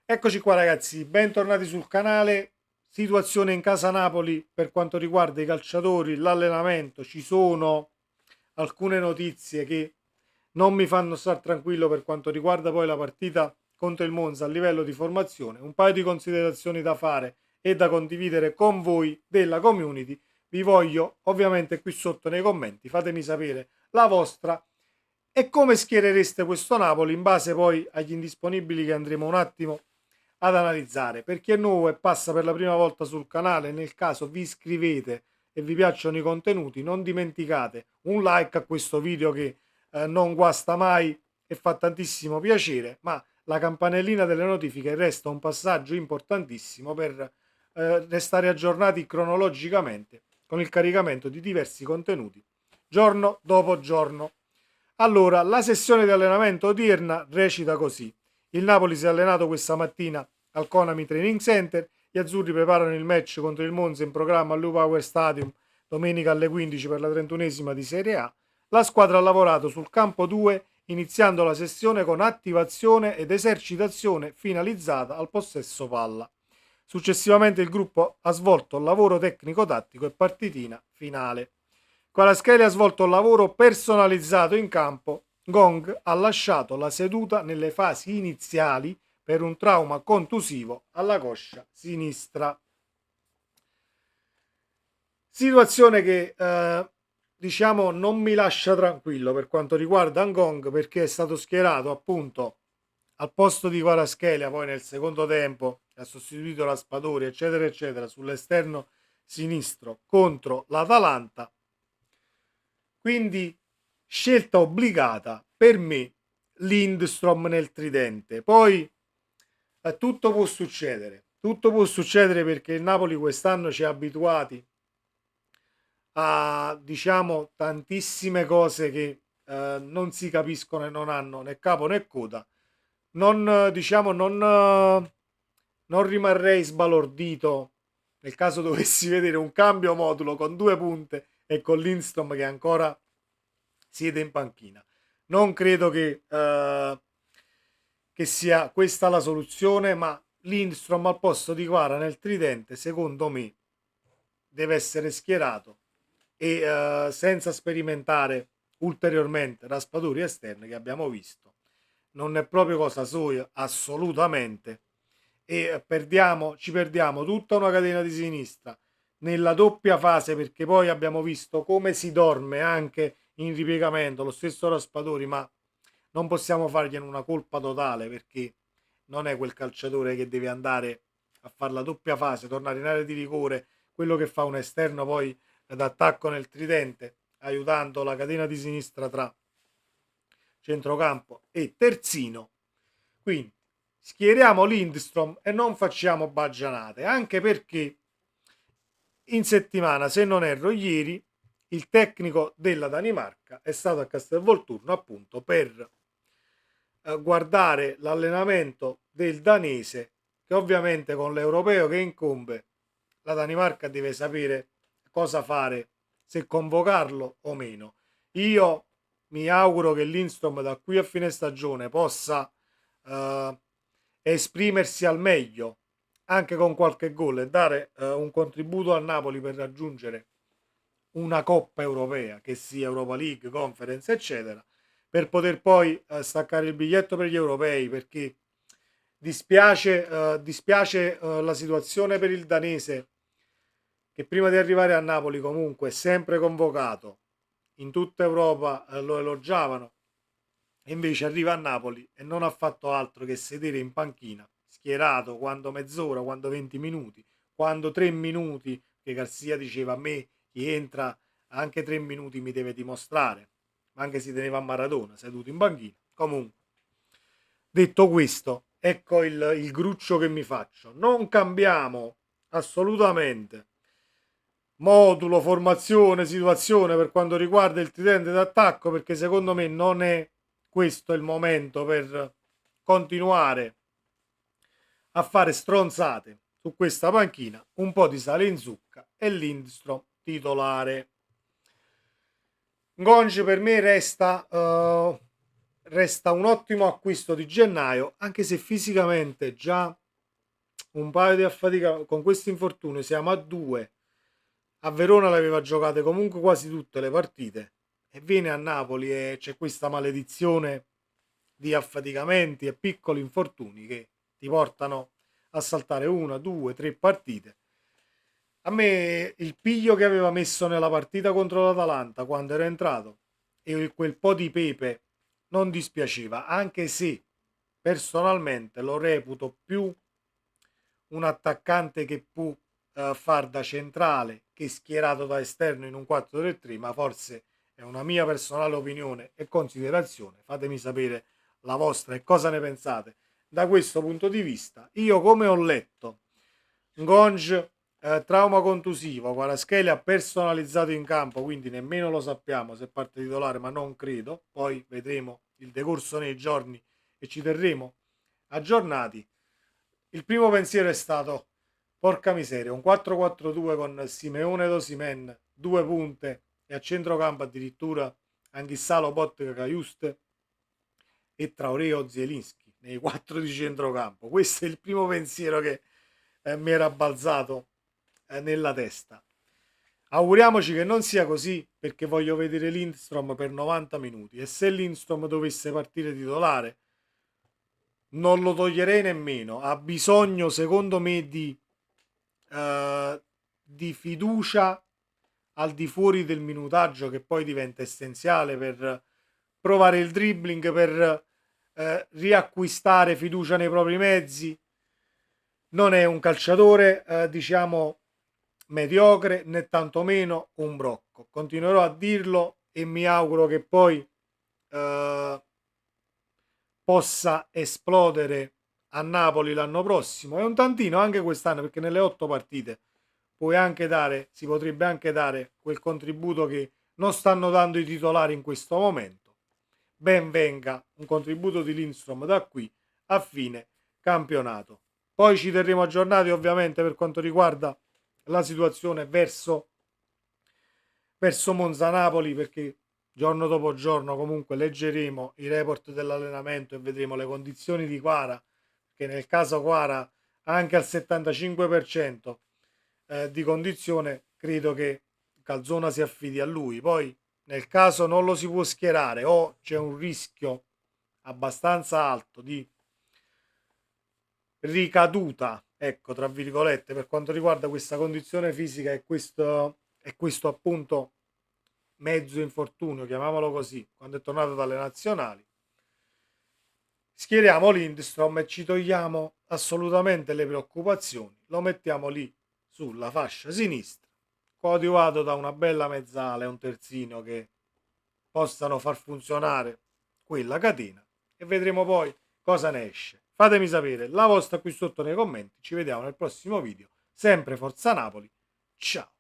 Eccoci qua ragazzi, bentornati sul canale. Situazione in casa Napoli per quanto riguarda i calciatori, l'allenamento. Ci sono alcune notizie che non mi fanno stare tranquillo per quanto riguarda poi la partita contro il Monza a livello di formazione. Un paio di considerazioni da fare e da condividere con voi della community. Vi voglio ovviamente qui sotto nei commenti, fatemi sapere la vostra e come schierereste questo Napoli in base poi agli indisponibili che andremo un attimo ad analizzare. Per chi è nuovo e passa per la prima volta sul canale, nel caso vi iscrivete e vi piacciono i contenuti, non dimenticate un like a questo video che non guasta mai e fa tantissimo piacere, ma la campanellina delle notifiche resta un passaggio importantissimo per restare aggiornati cronologicamente con il caricamento di diversi contenuti giorno dopo giorno. Allora, la sessione di allenamento odierna recita così. Il Napoli si è allenato questa mattina al Konami Training Center, gli azzurri preparano il match contro il Monza in programma all'U Power Stadium domenica alle 15 per la 31esima di Serie A. La squadra ha lavorato sul campo 2 iniziando la sessione con attivazione ed esercitazione finalizzata al possesso palla. Successivamente il gruppo ha svolto il lavoro tecnico-tattico e partitina finale. Kvaratskhelia ha svolto un lavoro personalizzato in campo. Gong ha lasciato la seduta nelle fasi iniziali per un trauma contusivo alla coscia sinistra. Situazione che diciamo non mi lascia tranquillo per quanto riguarda Ngong, perché è stato schierato appunto al posto di Kvaratskhelia poi nel secondo tempo, ha sostituito la Spadori eccetera eccetera sull'esterno sinistro contro l'Atalanta. Quindi scelta obbligata per me Lindstrom nel tridente. Poi tutto può succedere perché il Napoli quest'anno ci ha abituati a diciamo tantissime cose che non si capiscono e non hanno né capo né coda. Non diciamo non rimarrei sbalordito nel caso dovessi vedere un cambio modulo con due punte e con Lindstrom che ancora siede in panchina. Non credo che sia questa la soluzione, ma Lindstrom al posto di Quara nel tridente, secondo me, deve essere schierato e senza sperimentare ulteriormente raspaduri esterne che abbiamo visto. Non è proprio cosa sua, assolutamente. E ci perdiamo tutta una catena di sinistra nella doppia fase perché poi abbiamo visto come si dorme anche in ripiegamento, lo stesso Raspadori, ma non possiamo fargliene una colpa totale perché non è quel calciatore che deve andare a fare la doppia fase, tornare in area di rigore, quello che fa un esterno poi d'attacco nel tridente, aiutando la catena di sinistra tra centrocampo e terzino. Quindi schieriamo Lindstrom e non facciamo baggianate, anche perché in settimana, se non erro ieri, il tecnico della Danimarca è stato a Castelvolturno appunto per guardare l'allenamento del danese, che ovviamente con l'europeo che incombe la Danimarca deve sapere cosa fare, se convocarlo o meno. Io mi auguro che l'Instrom da qui a fine stagione possa eh, esprimersi al meglio anche con qualche gol e dare un contributo al Napoli per raggiungere una coppa europea, che sia Europa League, Conference, eccetera, per poter poi staccare il biglietto per gli europei, perché dispiace la situazione per il danese, che prima di arrivare a Napoli comunque è sempre convocato, in tutta Europa lo elogiavano, e invece arriva a Napoli e non ha fatto altro che sedere in panchina, schierato quando mezz'ora, quando 20 minuti, quando 3 minuti, che Garcia diceva a me chi entra anche 3 minuti mi deve dimostrare, ma anche si teneva a Maradona seduto in panchina. Comunque, detto questo, ecco il gruccio che mi faccio. Non cambiamo assolutamente modulo, formazione, situazione per quanto riguarda il tridente d'attacco, perché secondo me non è questo il momento per continuare a fare stronzate su questa panchina. Un po' di sale in zucca e Lindstrom titolare. Gonci per me resta resta un ottimo acquisto di gennaio, anche se fisicamente già un paio di affatica con questo infortunio siamo a due. A Verona le aveva giocate comunque quasi tutte le partite e viene a Napoli e c'è questa maledizione di affaticamenti e piccoli infortuni che ti portano a saltare una, due, tre partite. A me il piglio che aveva messo nella partita contro l'Atalanta quando era entrato e quel po' di pepe non dispiaceva, anche se personalmente lo reputo più un attaccante che può far da centrale che schierato da esterno in un 4-3-3, ma forse è una mia personale opinione e considerazione. Fatemi sapere la vostra e cosa ne pensate da questo punto di vista. Io, come ho letto, Gonge trauma contusivo, Kvaratskhelia personalizzato in campo, quindi nemmeno lo sappiamo se parte titolare, ma non credo. Poi vedremo il decorso nei giorni e ci terremo aggiornati. Il primo pensiero è stato, porca miseria, un 4-4-2 con Simeone ed Osimhen, due punte e a centrocampo addirittura Anghissalo, Botte, Cajuste e Traoré o Zielinski nei quattro di centrocampo. Questo è il primo pensiero che mi era balzato nella testa. Auguriamoci che non sia così perché voglio vedere Lindstrom per 90 minuti e se Lindstrom dovesse partire titolare non lo toglierei nemmeno. Ha bisogno, secondo me, di fiducia al di fuori del minutaggio che poi diventa essenziale per provare il dribbling, per riacquistare fiducia nei propri mezzi. Non è un calciatore, diciamo, mediocre né tantomeno un brocco. Continuerò a dirlo e mi auguro che poi possa esplodere a Napoli l'anno prossimo e un tantino anche quest'anno, perché nelle 8 partite puoi anche dare, si potrebbe anche dare quel contributo che non stanno dando i titolari in questo momento. Ben venga un contributo di Lindstrom da qui a fine campionato. Poi ci terremo aggiornati ovviamente per quanto riguarda la situazione verso Monza Napoli, perché giorno dopo giorno comunque leggeremo i report dell'allenamento e vedremo le condizioni di Quara, che nel caso Quara anche al 75% di condizione credo che Calzona si affidi a lui. Poi nel caso non lo si può schierare o c'è un rischio abbastanza alto di ricaduta, ecco, tra virgolette, per quanto riguarda questa condizione fisica e questo appunto mezzo infortunio, chiamiamolo così, quando è tornato dalle nazionali, schieriamo Lindstrom e ci togliamo assolutamente le preoccupazioni, lo mettiamo lì sulla fascia sinistra, coadiuvato da una bella mezzala e un terzino che possano far funzionare quella catena e vedremo poi cosa ne esce. Fatemi sapere la vostra qui sotto nei commenti, ci vediamo nel prossimo video, sempre Forza Napoli, ciao!